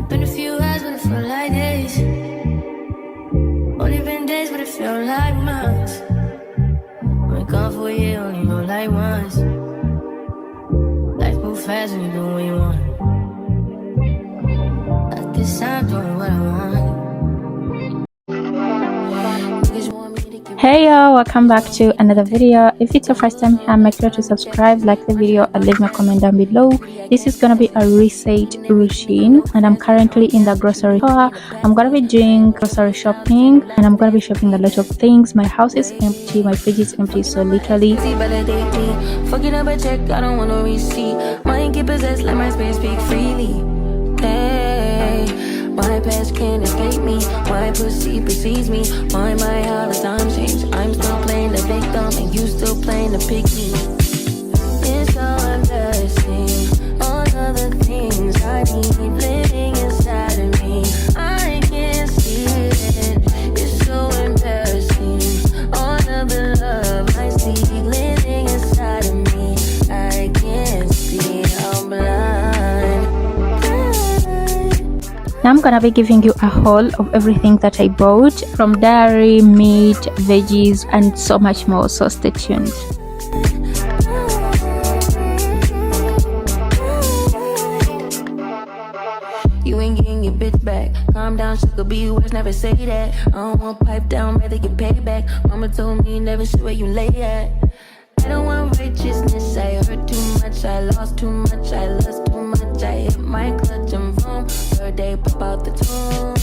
been a few hours, but it felt like days. Only been days, but it felt like months. Been gone for a year, only know like once. Life move fast when you do what you want. At this time, doing what I want. Hey y'all, welcome back to another video. If it's your first time here, make sure to subscribe, like the video, and leave me a comment down below. This is gonna be a reset routine, and I'm currently in the grocery store. I'm gonna be doing grocery shopping, and I'm gonna be shopping a lot of things. My house is empty, my fridge is empty, so literally Fucking up a check, I don't want no receipt. Mind get possessed, let my space speak freely. Hey, my past can't escape me. My pussy precedes me. My how the times change. I'm still playing the victim and you still playing the picky. It's so embarrassing. All of the things I need living inside of me. I can't see it. It's so embarrassing. All of the love I see living inside of me. I can't see. I'm blind. now I'm gonna be giving you a haul of everything that I bought, from dairy, meat, veggies, and so much more, so stay tuned. You ain't getting your bitch back. Calm down, shit could be worse, never say that. I don't want pipe down, rather get paid back. Mama told me never see where you lay at. I don't want righteousness, I hurt too much, I lost too much, I lost too much. I hit my clutch and boom, third day pop out the tomb.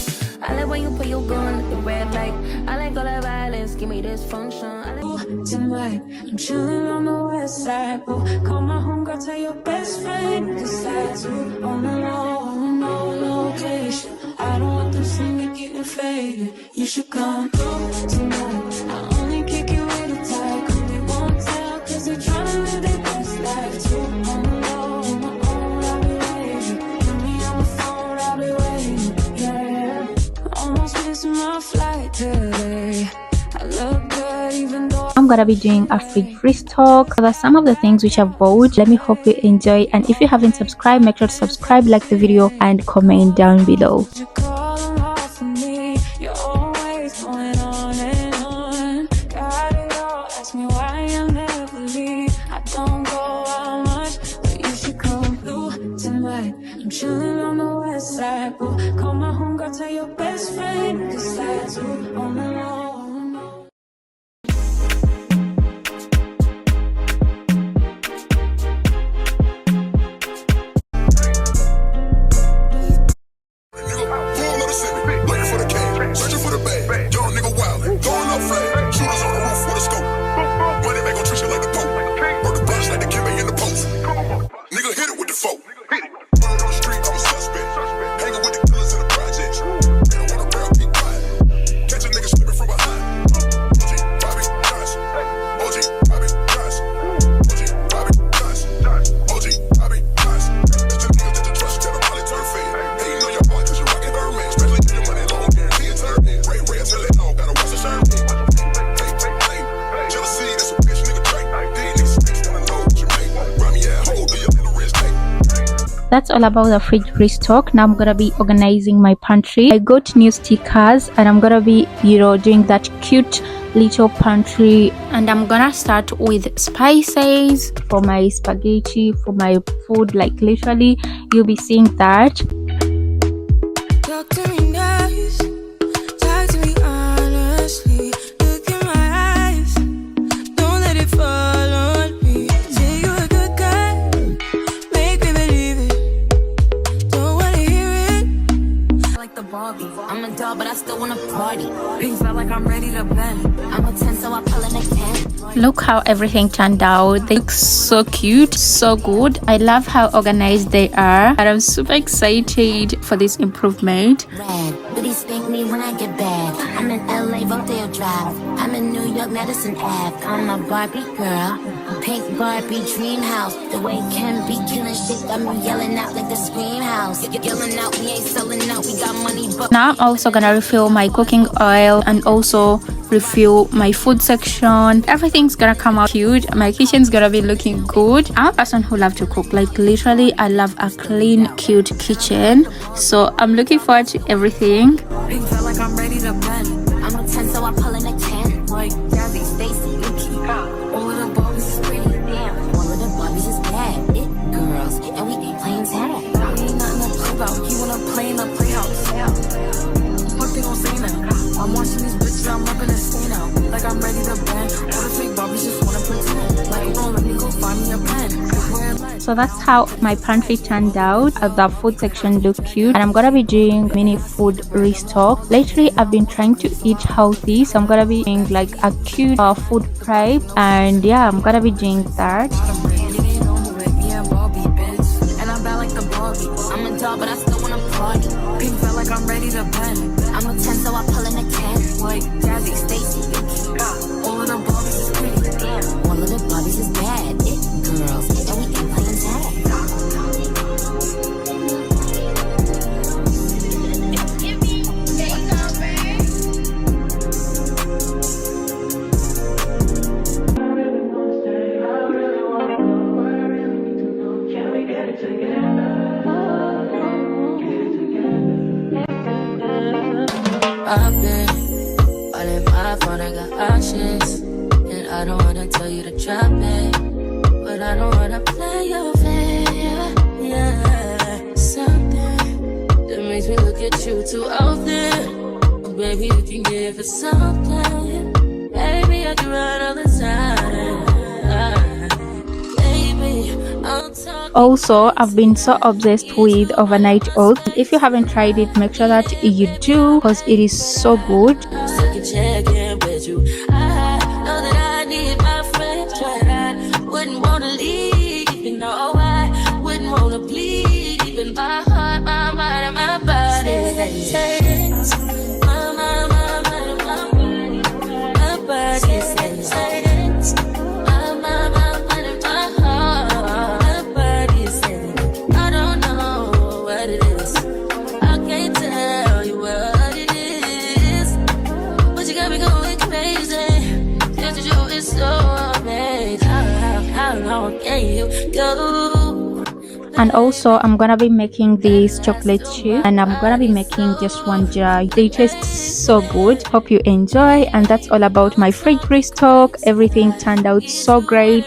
I like when you put your gun at the red light. I like all that violence, give me dysfunction. I like Tonight, I'm chilling on the west side. Boo, call my homegirl, tell your best friend. Decide to on the low, on no location. I don't want them seeing me getting faded. You should come through tonight. I only kick you with a tie, 'cause they won't tell, 'cause they tryna live their best life too. On the low, on my own, I'll be waiting. Put me on the phone, I'll be waiting. Yeah, almost missing my flight today. I look good even though I'm gonna be doing a fridge restock. Those are some of the things which I've bought. Let me hope you enjoy, and if you haven't subscribed, make sure to subscribe, like the video, and comment down below. you're calling off for me. You're always going on and on. Got it all, ask me why I never leave. I don't go out much, but you should come through tonight. I'm chilling on the west side. Boo, call my homegirl, tell your best friend. Decide to on the low. That's all about the fridge restock. Now I'm gonna be organizing my pantry. I got new stickers, and I'm gonna be doing that cute little pantry. And I'm gonna start with spices for my spaghetti, for my food. Like literally you'll be seeing that. Talk to me nice, talk to me honestly. Look in my eyes, don't let it fall on me. Say you a good guy, make me believe it. Don't wanna hear it. I like the Barbie. I'm a doll, but I still wanna party. Pink felt like I'm ready to bend. I'm a 10, so I pull in a 10. Look how everything turned out. They look so cute, so good. I love how organized they are, and I'm super excited for this improvement. Red, but he spank me when I get bad. I'm in LA, Rodeo Drive. I'm in New York, Madison Ave. I'm a Barbie girl. Pink Barbie dream house. The way Ken be killing shit got me yelling out like the scream house. Yelling out, we ain't selling out. We got money, but Now I'm also gonna refill my cooking oil and also refill my food section. Everything's gonna come out cute. My kitchen's gonna be looking good. I'm a person who loves to cook, like literally I love a clean, cute kitchen, so I'm looking forward to everything. Feel like I'm ready to blend. I'm a 10, so I pull in a 10. Like Jazzy, Stacy, Yuki. All of the Barbies is pretty. Damn. All of the Barbies is bad. It girls, and we ain't playing tag. We ain't nothing to play about. You wanna play in the playhouse? Yeah. What they gon' say now? I'm watching these bitches, I'm up in the scene now. Like I'm ready to bend. All the fake Barbies just wanna pretend. Like, oh, let me go find me a pen. So that's how my pantry turned out. The food section looked cute, and I'm gonna be doing mini food restock. Lately I've been trying to eat healthy, so I'm gonna be doing like a cute food prep, and yeah, I'm gonna be doing that. I'm a dog, but I still wanna party. Pink felt like I'm ready to bend. I'm a 10, so I pull in a 10. Like Jazzy, Stacy, Yuki. All of the Barbies is pretty. Damn. All of the Barbies is bad. It girls, and we ain't playing tag. I've been all in my phone, I got options. And I don't wanna tell you to drop it, but I don't wanna play your fair. Yeah, something that makes me look at you too often. Baby, you can give it something. Baby, I can run all the time. Also, I've been so obsessed with overnight oats. If you haven't tried it, make sure that you do, because it is so good. And also I'm gonna be making this chocolate chip, and I'm gonna be making just one jar. They taste so good. Hope you enjoy, and that's all about my fridge restock. Everything turned out so great.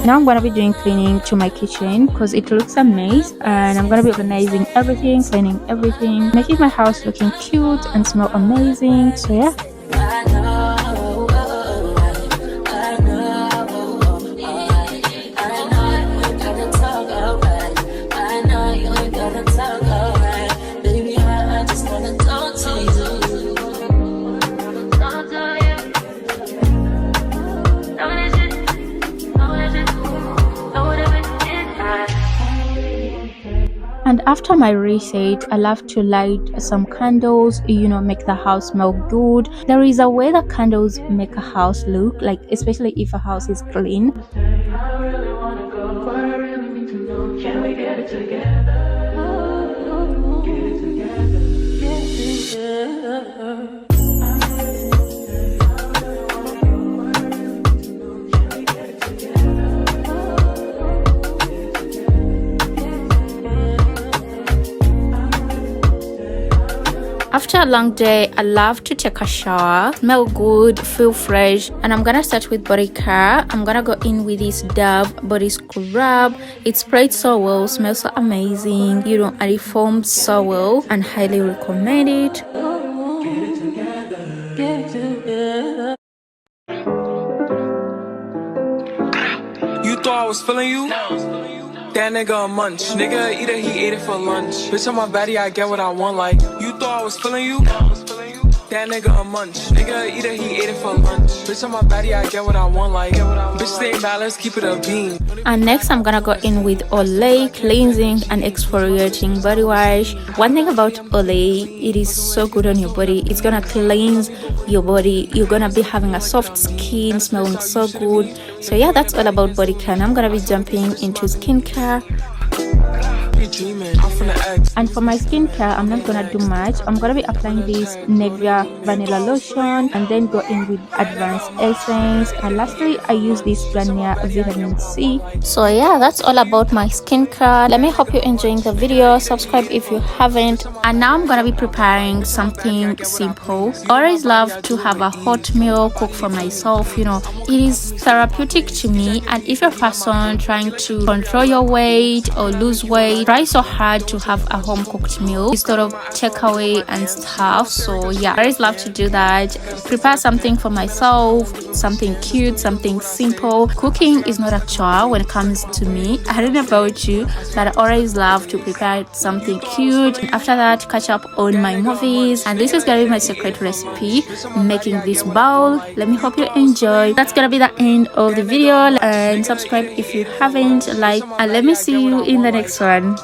Now I'm gonna be doing cleaning to my kitchen because it looks a mess, and I'm gonna be organizing everything, cleaning everything, making my house looking cute and smell amazing. So yeah. And after my reset, I love to light some candles, make the house smell good. There is a way that candles make a house look, like especially if a house is clean. After a long day, I love to take a shower, smell good, feel fresh, and I'm gonna start with body care. I'm gonna go in with this Dove body scrub. It sprays so well, smells so amazing, and it foams so well, and highly recommend it. You thought I was feeling you? That nigga a munch. Nigga either he ate it for lunch. Bitch on my body, I get what I want. Like you thought I was feeling you? That nigga a munch. Nigga either he ate it for lunch. Bitch on my body, I get what I want. Like, bitch stay balanced, keep it a beam. And next I'm gonna go in with Olay cleansing and exfoliating body wash. One thing about Olay, it is so good on your body. It's gonna cleanse your body. You're gonna be having a soft skin, smelling so good. So yeah, that's all about body care. And I'm gonna be jumping into skincare. And for my skincare, I'm not gonna do much. I'm gonna be applying this Nivea vanilla lotion and then go in with advanced essence, and lastly I use this Garnier vitamin C. So yeah, that's all about my skincare. Let me hope you're enjoying the video. Subscribe if you haven't. And now I'm gonna be preparing something simple. I always love to have a hot meal cook for myself. You know, it is therapeutic to me. And if you're a person trying to control your weight or lose weight, try so hard to have a home cooked meal instead of takeaway and stuff. So yeah, I always love to do that. Prepare something for myself, something cute, something simple. Cooking is not a chore when it comes to me. I don't know about you, but I always love to prepare something cute, and after that catch up on my movies. And this is gonna be my secret recipe, making this bowl. Let me hope you enjoy. That's gonna be the end of the video, and subscribe if you haven't, like, and let me see you in the next one.